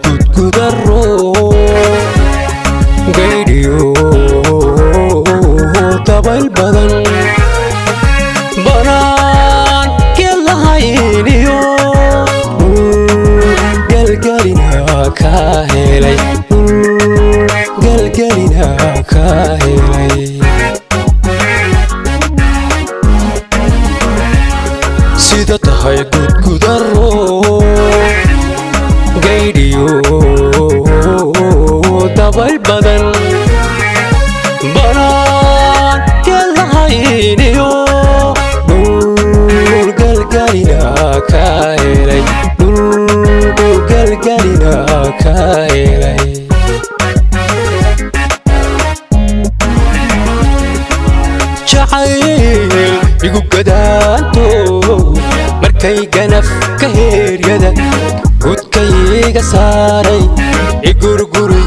gudguda gaydhiyo dabayl badan banaan geel lahayniyo galgalina ka helay galgalina ka helay sida tahay gudguda gaydhiyo dabayl badan banaan geel lahayniyo galgalina ka helay galgalina ka helay jacayl igu gadaanto markay ganaf ka heeryada gudkayga saaray igurguri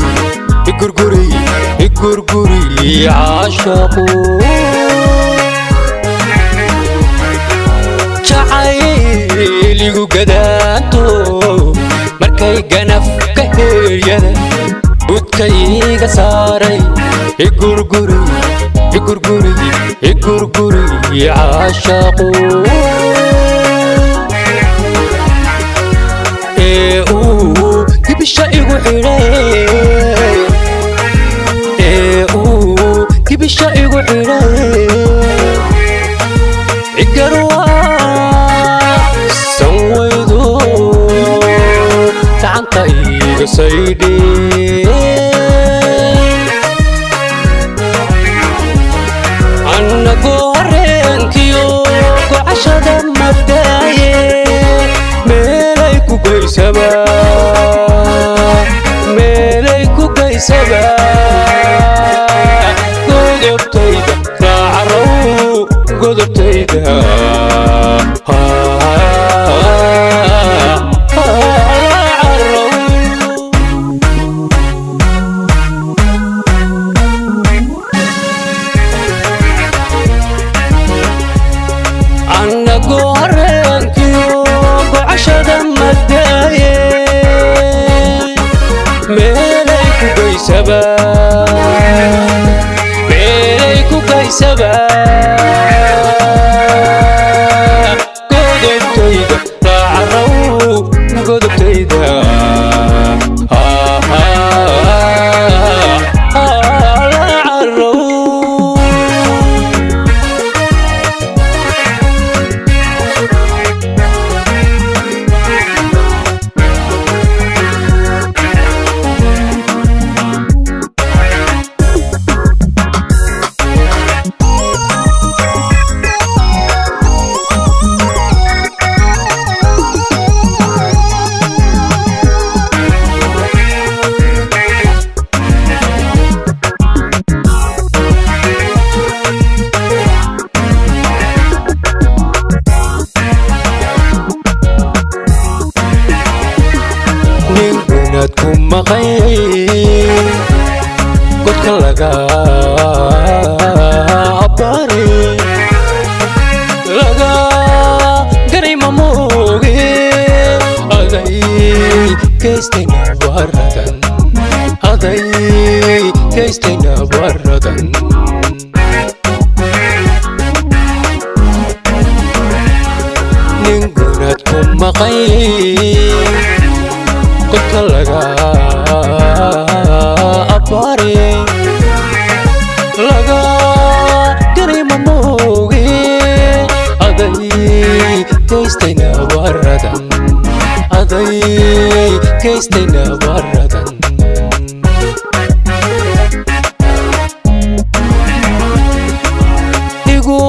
caashaqo jacayl igu gadaanto markay ganaf ka heeryada gudkayga saaray igurguri caashaqo kibisha igu xidhay kibisha igu xidhay igarwa sanwaydo gacanta iga saydhe annagoo hareenkiyo gocashada mabdaaye meelay ku gaysaba godobtayda raacarow godobtayda annagoo hareenkiyo gocashada mabdaaye meelay ku gaysaba godobtayda raacarow godobtayda ku maqay godka laga abari laga garay mamooge aday kaystayna waradan ningunaad ku maqay godka laga abari laga garay mamooge aday kaystayna waradan igu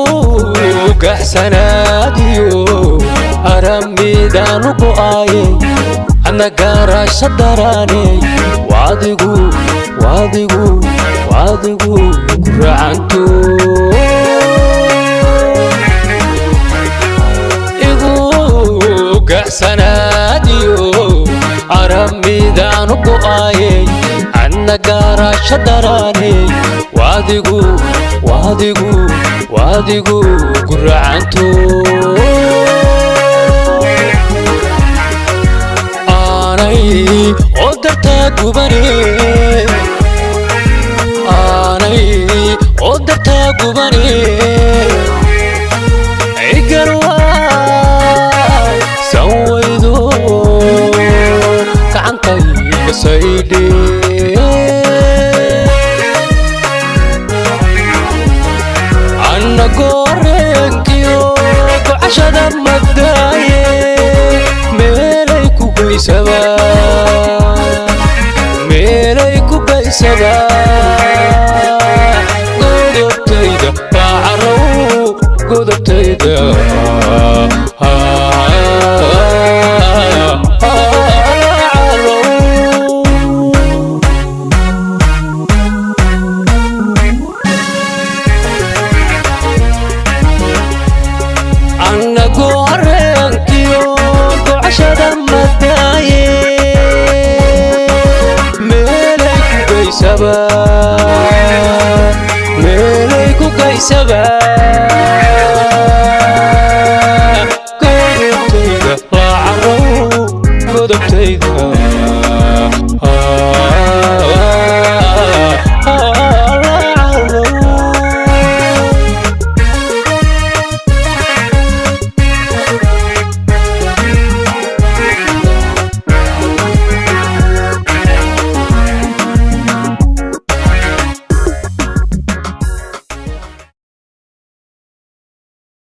gaxsanaadiyo aramidaanu go'aaye anagaarasha daraane waadigu guracanto igu gaxsanaadiyo aramidaanu go'aaye anagaarasha daraane waadigu guracanto aanay oo dartaa gubane aanay oo dartaa gubane igarwaa sawaydo gacantayga saydhe anna gooreenkiyo gocashada magdaaye meelay ku gaysaba godobtayda baacarow godobtayda anna gooreenkiyo gocashada magdaaye meelay ku gaysaba